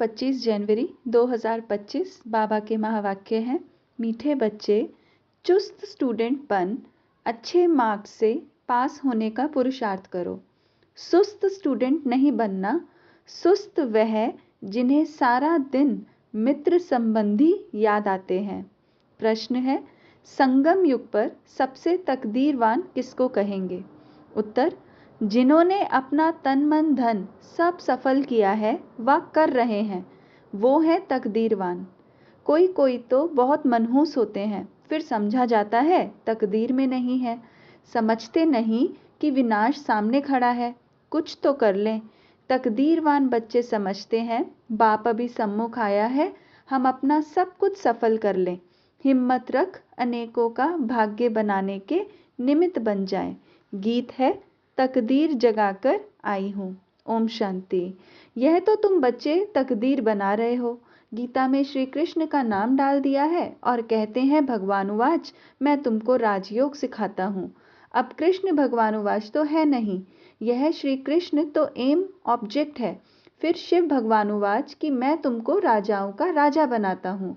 25 जनवरी 2025 बाबा के महावाक्य हैं। मीठे बच्चे, चुस्त स्टूडेंट बन अच्छे मार्क्स से पास होने का पुरुषार्थ करो। सुस्त स्टूडेंट नहीं बनना। सुस्त वह जिन्हें सारा दिन मित्र संबंधी याद आते हैं। प्रश्न है, संगम युग पर सबसे तकदीरवान किसको कहेंगे? उत्तर, जिन्होंने अपना तन मन धन सब सफल किया है व कर रहे हैं, वो है तकदीरवान। कोई कोई तो बहुत मनहूस होते हैं, फिर समझा जाता है तकदीर में नहीं है। समझते नहीं कि विनाश सामने खड़ा है, कुछ तो कर लें। तकदीरवान बच्चे समझते हैं बाप अभी सम्मुख आया है, हम अपना सब कुछ सफल कर लें। हिम्मत रख, अनेकों का भाग्य बनाने के निमित्त बन जाए। गीत है, तकदीर जगाकर आई हूँ। ओम शांति। यह तो तुम बच्चे तकदीर बना रहे हो। गीता में श्री कृष्ण का नाम डाल दिया है और कहते हैं भगवानुवाच, मैं तुमको राजयोग सिखाता हूँ। अब कृष्ण भगवानुवाच तो है नहीं, यह श्री कृष्ण तो एम ऑब्जेक्ट है। फिर शिव भगवानुवाच कि मैं तुमको राजाओं का राजा बनाता हूँ,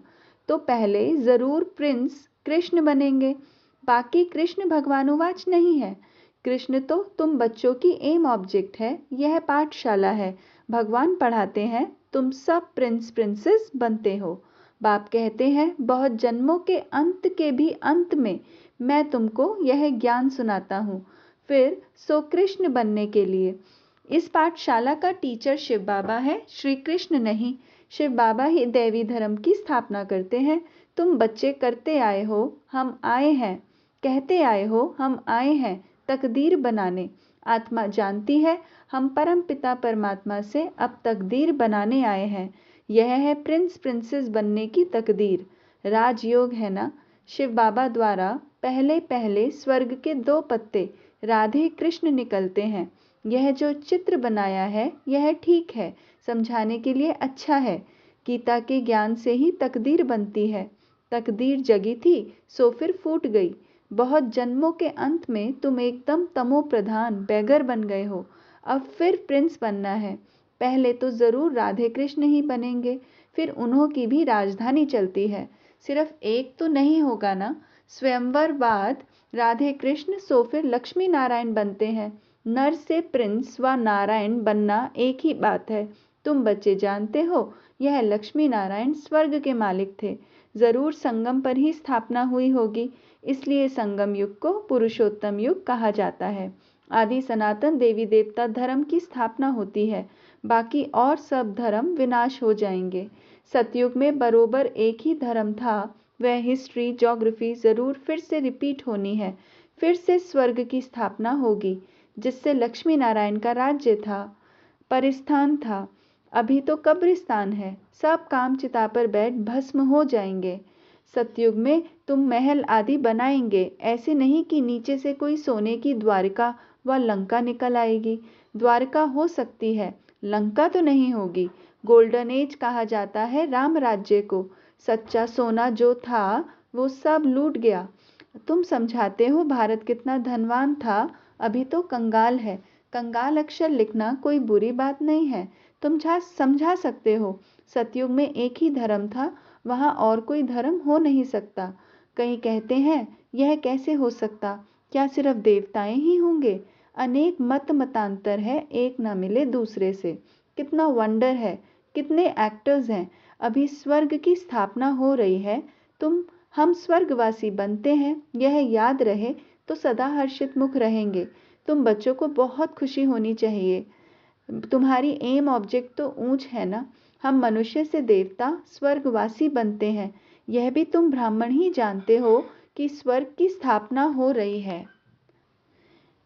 तो पहले जरूर प्रिंस कृष्ण बनेंगे। बाकी कृष्ण भगवानुवाच नहीं है। कृष्ण तो तुम बच्चों की एम ऑब्जेक्ट है। यह पाठशाला है, भगवान पढ़ाते हैं, तुम सब प्रिंस प्रिंसेस बनते हो। बाप कहते हैं बहुत जन्मों के अंत के भी अंत में मैं तुमको यह ज्ञान सुनाता हूँ, फिर सो कृष्ण बनने के लिए। इस पाठशाला का टीचर शिव बाबा है, श्री कृष्ण नहीं। शिव बाबा ही दैवी धर्म की स्थापना करते हैं। तुम बच्चे करते आए हो, हम आए हैं, कहते आए हो, हम आए हैं तकदीर बनाने। आत्मा जानती है हम परम पिता परमात्मा से अब तकदीर बनाने आए हैं। यह है प्रिंस प्रिंसेस बनने की तकदीर। राजयोग है ना। शिव बाबा द्वारा पहले पहले स्वर्ग के 2 पत्ते राधे कृष्ण निकलते हैं। यह जो चित्र बनाया है यह ठीक है, समझाने के लिए अच्छा है। गीता के ज्ञान से ही तकदीर बनती है। तकदीर जगी थी सो फिर फूट गई। बहुत जन्मों के अंत में तुम एकदम तमो प्रधान बैगर बन गए हो। अब फिर प्रिंस बनना है। पहले तो जरूर राधे कृष्ण ही बनेंगे, फिर उन्हों की भी राजधानी चलती है। सिर्फ एक तो नहीं होगा ना। स्वयंवर बाद राधे कृष्ण सो फिर लक्ष्मी नारायण बनते हैं। नर से प्रिंस व नारायण बनना एक ही बात है। तुम बच्चे जानते हो यह लक्ष्मी नारायण स्वर्ग के मालिक थे। जरूर संगम पर ही स्थापना हुई होगी, इसलिए संगम युग को पुरुषोत्तम युग कहा जाता है। आदि सनातन देवी देवता धर्म की स्थापना होती है, बाकी और सब धर्म विनाश हो जाएंगे। सतयुग में बरोबर एक ही धर्म था, वह हिस्ट्री ज्योग्राफी जरूर फिर से रिपीट होनी है। फिर से स्वर्ग की स्थापना होगी, जिससे लक्ष्मी नारायण का राज्य था, परिस्थान था। अभी तो कब्रिस्तान है, सब काम चिता पर बैठ भस्म हो जाएंगे। सतयुग में तुम महल आदि बनाएंगे, ऐसे नहीं कि नीचे से कोई सोने की द्वारका व लंका निकल आएगी। द्वारका हो सकती है, लंका तो नहीं होगी। गोल्डन एज कहा जाता है राम राज्य को। सच्चा सोना जो था वो सब लूट गया। तुम समझाते हो भारत कितना धनवान था, अभी तो कंगाल है। कंगाल अक्षर लिखना कोई बुरी बात नहीं है, तुम समझा सकते हो। सतयुग में एक ही धर्म था, वहाँ और कोई धर्म हो नहीं सकता। कई कहते हैं यह कैसे हो सकता, क्या सिर्फ देवताएं ही होंगे? अनेक मत मतांतर है, एक ना मिले दूसरे से। कितना वंडर है, कितने एक्टर्स हैं। अभी स्वर्ग की स्थापना हो रही है, हम स्वर्गवासी बनते हैं, यह याद रहे तो सदा हर्षित मुख रहेंगे। तुम बच्चों को बहुत खुशी होनी चाहिए। तुम्हारी एम ऑब्जेक्ट तो ऊंच है ना। हम मनुष्य से देवता स्वर्गवासी बनते हैं। यह भी तुम ब्राह्मण ही जानते हो कि स्वर्ग की स्थापना हो रही है।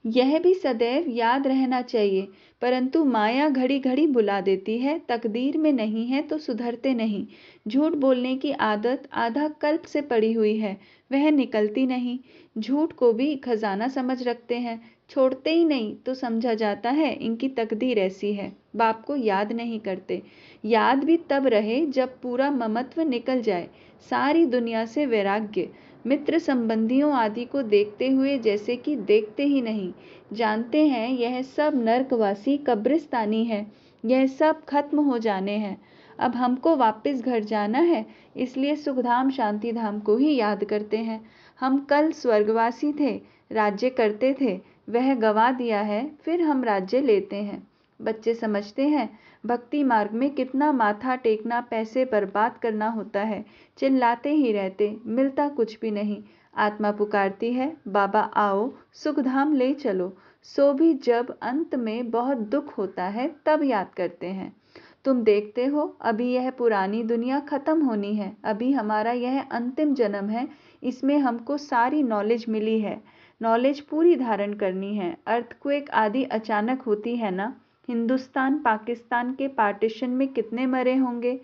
यह भी सदैव याद रहना चाहिए, परंतु माया घड़ी घड़ी बुला देती है। तकदीर में नहीं है तो सुधरते नहीं। झूठ बोलने की आदत आधा कल्प से पड़ी हुई है, वह निकलती नहीं। झूठ को भी खजाना समझ रखते हैं, छोड़ते ही नहीं तो समझा जाता है इनकी तकदीर ऐसी है। बाप को याद नहीं करते। याद भी तब रहे जब पूरा ममत्व निकल जाए, सारी दुनिया से वैराग्य। मित्र संबंधियों आदि को देखते हुए जैसे कि देखते ही नहीं। जानते हैं यह सब नरकवासी कब्रिस्तानी है, यह सब खत्म हो जाने हैं। अब हमको वापस घर जाना है, इसलिए सुखधाम शांतिधाम को ही याद करते हैं। हम कल स्वर्गवासी थे, राज्य करते थे, वह गवा दिया है, फिर हम राज्य लेते हैं। बच्चे समझते हैं भक्ति मार्ग में कितना माथा टेकना, पैसे बर्बाद करना होता है, चिल्लाते ही रहते, मिलता कुछ भी नहीं। आत्मा पुकारती है, बाबा आओ सुखधाम ले चलो। सो भी जब अंत में बहुत दुख होता है तब याद करते हैं। तुम देखते हो अभी यह पुरानी दुनिया खत्म होनी है, अभी हमारा यह अंतिम जन्म है, इसमें हमको सारी नॉलेज मिली है, नॉलेज पूरी धारण करनी है। अर्थक्वेक आदि अचानक होती है ना, हिंदुस्तान पाकिस्तान के पार्टीशन में कितने मरे होंगे।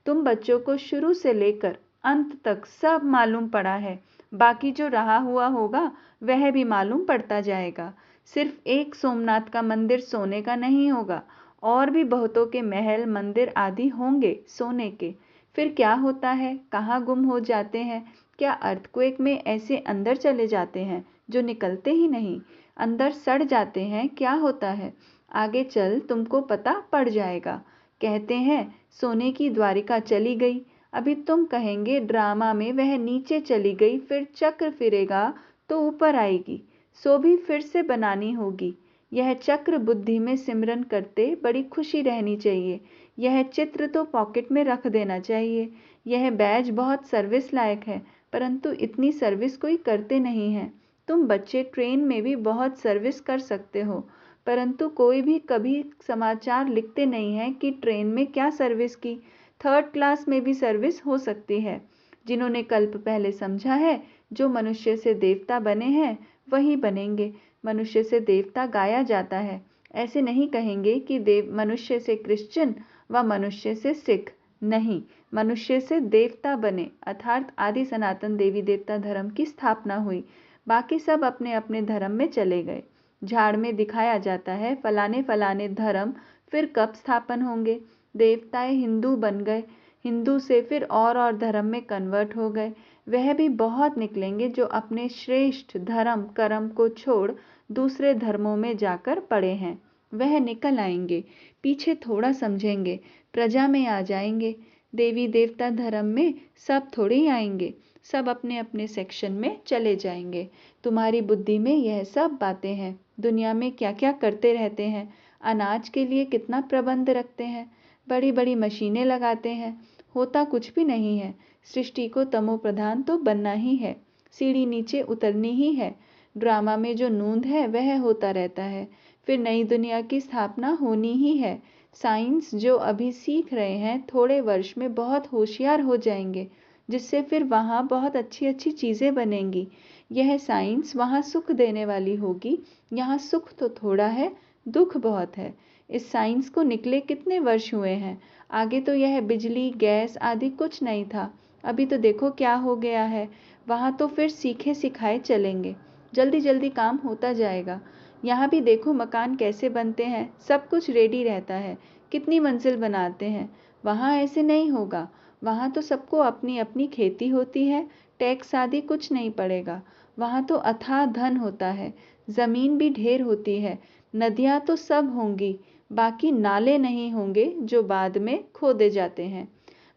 तुम बच्चों को शुरू से लेकर अंत तक सब मालूम पड़ा है, बाकी जो रहा हुआ होगा वह भी मालूम पड़ता जाएगा। सिर्फ एक सोमनाथ का मंदिर सोने का नहीं होगा, और भी बहुतों के महल मंदिर आदि होंगे सोने के। फिर क्या होता है, कहाँ गुम हो जाते हैं? क्या अर्थक्वेक में ऐसे अंदर चले जाते हैं जो निकलते ही नहीं, अंदर सड़ जाते हैं? क्या होता है आगे चल तुमको पता पड़ जाएगा। कहते हैं सोने की द्वारिका चली गई, अभी तुम कहेंगे ड्रामा में वह नीचे चली गई, फिर चक्र फिरेगा तो ऊपर आएगी, सो भी फिर से बनानी होगी। यह चक्र बुद्धि में सिमरन करते बड़ी खुशी रहनी चाहिए। यह चित्र तो पॉकेट में रख देना चाहिए। यह बैज बहुत सर्विस लायक है, परंतु इतनी सर्विस कोई करते नहीं है। तुम बच्चे ट्रेन में भी बहुत सर्विस कर सकते हो, परंतु कोई भी कभी समाचार लिखते नहीं है कि ट्रेन में क्या सर्विस की। थर्ड क्लास में भी सर्विस हो सकती है। जिन्होंने कल्प पहले समझा है, जो मनुष्य से देवता बने हैं वही बनेंगे। मनुष्य से देवता गाया जाता है, ऐसे नहीं कहेंगे कि देव मनुष्य से क्रिश्चियन व मनुष्य से सिख, नहीं, मनुष्य से देवता बने, अर्थात आदि सनातन देवी देवता धर्म की स्थापना हुई। बाकी सब अपने अपने धर्म में चले गए। झाड़ में दिखाया जाता है फलाने फलाने धर्म फिर कब स्थापन होंगे। देवताएं हिंदू बन गए, हिंदू से फिर और धर्म में कन्वर्ट हो गए। वह भी बहुत निकलेंगे जो अपने श्रेष्ठ धर्म कर्म को छोड़ दूसरे धर्मों में जाकर पड़े हैं। वह निकल आएंगे, पीछे थोड़ा समझेंगे, प्रजा में आ जाएंगे। देवी देवता धर्म में सब थोड़े ही आएंगे, सब अपने अपने सेक्शन में चले जाएंगे। तुम्हारी बुद्धि में यह सब बातें हैं। दुनिया में क्या क्या करते रहते हैं, अनाज के लिए कितना प्रबंध रखते हैं, बड़ी बड़ी मशीनें लगाते हैं, होता कुछ भी नहीं है। सृष्टि को तमो प्रधान तो बनना ही है, सीढ़ी नीचे उतरनी ही है। ड्रामा में जो नूंद है वह होता रहता है, फिर नई दुनिया की स्थापना होनी ही है। साइंस जो अभी सीख रहे हैं थोड़े वर्ष में बहुत होशियार हो जाएंगे, जिससे फिर वहाँ बहुत अच्छी अच्छी चीज़ें बनेंगी। यह साइंस वहाँ सुख देने वाली होगी, यहाँ सुख तो थोड़ा है, दुख बहुत है। इस साइंस को निकले कितने वर्ष हुए हैं, आगे तो यह बिजली गैस आदि कुछ नहीं था, अभी तो देखो क्या हो गया है। वहाँ तो फिर सीखे सिखाए चलेंगे, जल्दी जल्दी काम होता जाएगा। यहाँ भी देखो मकान कैसे बनते हैं, सब कुछ रेडी रहता है, कितनी मंजिल बनाते हैं। वहाँ ऐसे नहीं होगा, वहाँ तो सबको अपनी अपनी खेती होती है, टैक्स आदि कुछ नहीं पड़ेगा। वहाँ तो अथाह धन होता है, ज़मीन भी ढेर होती है, नदियाँ तो सब होंगी, बाकी नाले नहीं होंगे जो बाद में खोदे जाते हैं।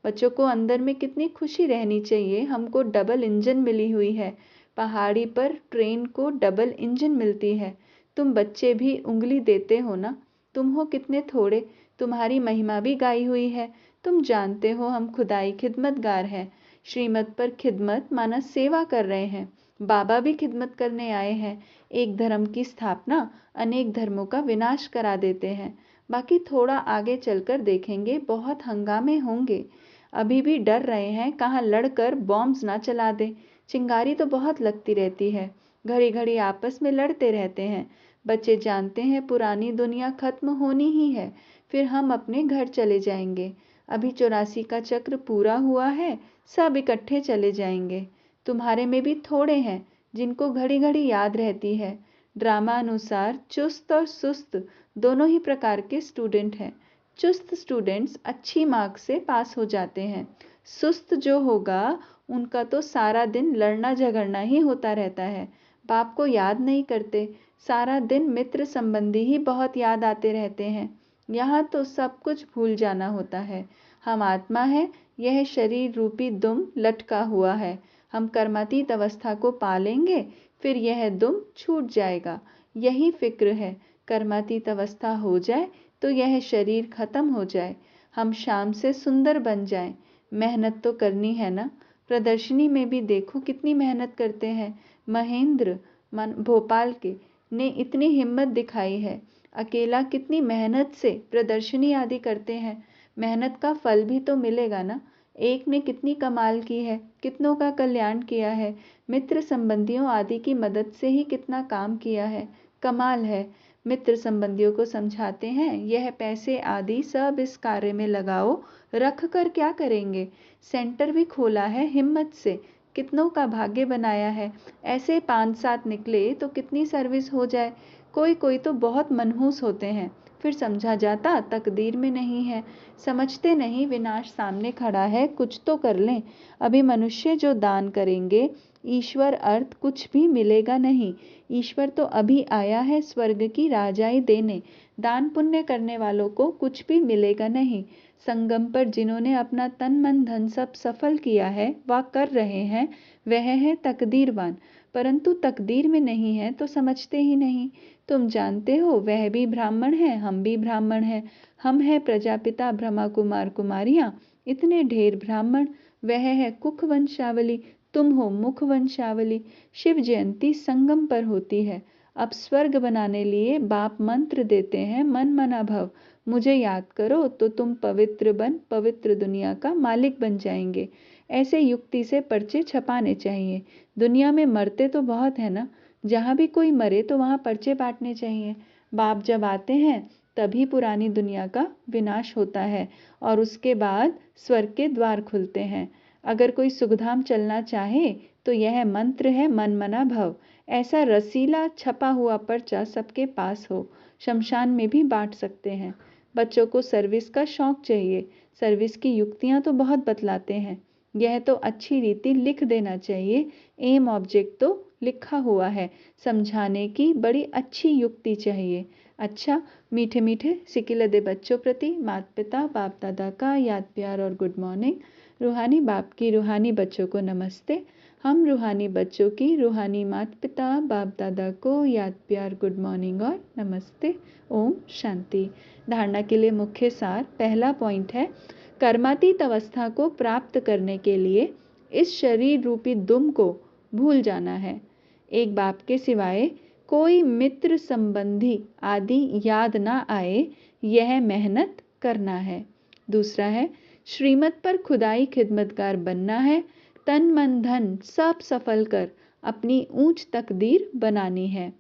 बच्चों को अंदर में कितनी खुशी रहनी चाहिए, हमको डबल इंजन मिली हुई है। पहाड़ी पर ट्रेन को डबल इंजन मिलती है। तुम बच्चे भी उंगली देते हो ना, तुम हो कितने थोड़े, तुम्हारी महिमा भी गाई हुई है। तुम जानते हो हम खुदाई खिदमतगार हैं, श्रीमत पर खिदमत माना सेवा कर रहे हैं। बाबा भी खिदमत करने आए हैं। एक धर्म की स्थापना अनेक धर्मों का विनाश करा देते हैं। बाकी थोड़ा आगे चलकर देखेंगे बहुत हंगामे होंगे। अभी भी डर रहे हैं कहाँ लड़कर बॉम्ब्स ना चला दें। चिंगारी तो बहुत लगती रहती है, घड़ी घड़ी आपस में लड़ते रहते हैं। बच्चे जानते हैं पुरानी दुनिया खत्म होनी ही है, फिर हम अपने घर चले जाएंगे। अभी 84 का चक्र पूरा हुआ है, सब इकट्ठे चले जाएंगे। तुम्हारे में भी थोड़े हैं जिनको घड़ी घड़ी याद रहती है। ड्रामा अनुसार चुस्त और सुस्त दोनों ही प्रकार के स्टूडेंट हैं। चुस्त स्टूडेंट्स अच्छी मार्क्स से पास हो जाते हैं, सुस्त जो होगा उनका तो सारा दिन लड़ना झगड़ना ही होता रहता है, बाप को याद नहीं करते, सारा दिन मित्र संबंधी ही बहुत याद आते रहते हैं। यहाँ तो सब कुछ भूल जाना होता है। हम आत्मा है, यह शरीर रूपी दुम लटका हुआ है। हम कर्मातीत अवस्था को पालेंगे, फिर यह दुम छूट जाएगा। यही फिक्र है। कर्मातीत अवस्था हो जाए तो यह शरीर खत्म हो जाए, हम शाम से सुंदर बन जाएं। मेहनत तो करनी है ना। प्रदर्शनी में भी देखो कितनी मेहनत करते हैं। महेंद्र भोपाल के ने इतनी हिम्मत दिखाई है। अकेला कितनी मेहनत से प्रदर्शनी आदि करते हैं। मेहनत का फल भी तो मिलेगा ना। एक ने कितनी कमाल की है, कितनों का कल्याण किया है। मित्र संबंधियों आदि की मदद से ही कितना काम किया है। कमाल है। मित्र संबंधियों को समझाते हैं, यह पैसे आदि सब इस कार्य में लगाओ। रख कर क्या करेंगे। सेंटर भी खोला है हिम्मत से। कितनों का भाग्य बनाया है। ऐसे 5-7 निकले तो कितनी सर्विस हो जाए। कोई कोई तो बहुत मनहूस होते हैं। फिर समझा जाता तकदीर में नहीं है। समझते नहीं विनाश सामने खड़ा है, कुछ तो कर लें। अभी मनुष्य जो दान करेंगे, ईश्वर अर्थ कुछ भी मिलेगा नहीं। ईश्वर तो अभी आया है स्वर्ग की राजाई देने। दान पुण्य करने वालों को कुछ भी मिलेगा नहीं। संगम पर जिन्होंने अपना तन मन धन सब सफल किया है व कर रहे हैं, वह है तकदीरवान। परंतु तकदीर में नहीं है तो समझते ही नहीं। तुम जानते हो वह भी ब्राह्मण है, हम भी ब्राह्मण हैं। हम है प्रजापिता ब्रह्मा कुमार कुमारियां, इतने ढेर ब्राह्मण। वह है कुख वंशावली, तुम हो मुख वंशावली। शिव जयंती संगम पर होती है। अब स्वर्ग बनाने लिए बाप मंत्र देते हैं, मन मना भव। मुझे याद करो तो तुम पवित्र बन पवित्र दुनिया का मालिक बन जाएंगे। ऐसे युक्ति से पर्चे छपाने चाहिए। दुनिया में मरते तो बहुत है ना। जहाँ भी कोई मरे तो वहाँ पर्चे बांटने चाहिए। बाप जब आते हैं तभी पुरानी दुनिया का विनाश होता है और उसके बाद स्वर्ग के द्वार खुलते हैं। अगर कोई सुखधाम चलना चाहे तो यह मंत्र है, मन मना भव। ऐसा रसीला छपा हुआ पर्चा सबके पास हो। शमशान में भी बांट सकते हैं। बच्चों को सर्विस का शौक चाहिए। सर्विस की युक्तियां तो बहुत बतलाते हैं। यह तो अच्छी रीति लिख देना चाहिए। एम ऑब्जेक्ट तो लिखा हुआ है। समझाने की बड़ी अच्छी युक्ति चाहिए। अच्छा, मीठे मीठे सिकिलदे बच्चों प्रति माता पिता बाप दादा का याद प्यार और गुड मॉर्निंग। रूहानी बाप की रूहानी बच्चों को नमस्ते। हम रूहानी बच्चों की रूहानी माता पिता बाप दादा को याद प्यार गुड मॉर्निंग और नमस्ते। ओम शांति। धारणा के लिए मुख्य सार। पहला पॉइंट है, कर्मातीत अवस्था को प्राप्त करने के लिए इस शरीर रूपी दुम को भूल जाना है। एक बाप के सिवाय कोई मित्र संबंधी आदि याद ना आए, यह मेहनत करना है। दूसरा है, श्रीमत पर खुदाई खिदमतगार बनना है। तन मन धन सब सफल कर अपनी ऊंच तकदीर बनानी है।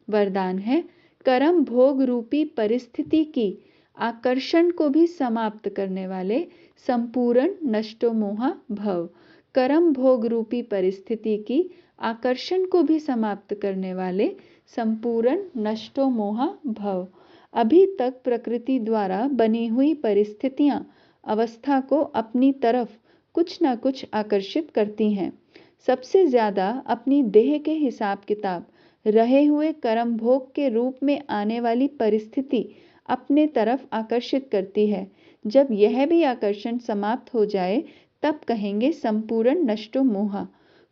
वरदान है, कर्म भोग रूपी परिस्थिति की आकर्षण को भी समाप्त करने वाले संपूर्ण नष्टो मोहा भव। कर्म भोग रूपी परिस्थिति की आकर्षण को भी समाप्त करने वाले संपूर्ण नष्टो मोहा भव। अभी तक प्रकृति द्वारा बनी हुई परिस्थितियां अवस्था को अपनी तरफ कुछ न कुछ आकर्षित करती हैं। सबसे ज्यादा अपनी देह के हिसाब किताब रहे हुए कर्म भोग के रूप में आने वाली परिस्थिति अपने तरफ आकर्षित करती है। जब यह भी आकर्षण समाप्त हो जाए तब कहेंगे संपूर्ण नष्टो मोहा।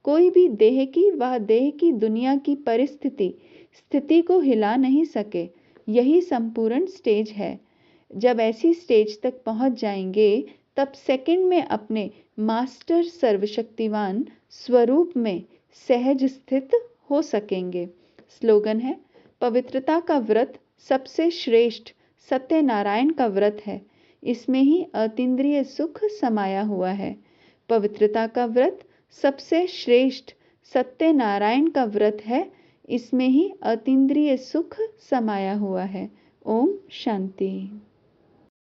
कोई भी देह की व देह की दुनिया की परिस्थिति स्थिति को हिला नहीं सके। यही संपूर्ण स्टेज है। जब ऐसी स्टेज तक पहुंच जाएंगे तब सेकंड में अपने मास्टर सर्वशक्तिवान स्वरूप में सहज स्थित हो सकेंगे। स्लोगन है, पवित्रता का व्रत सबसे श्रेष्ठ सत्यनारायण का व्रत है। इसमें ही अतीन्द्रिय सुख समाया हुआ है। पवित्रता का व्रत सबसे श्रेष्ठ सत्यनारायण का व्रत है। इसमें ही अतीन्द्रिय सुख समाया हुआ है। ओम शांति।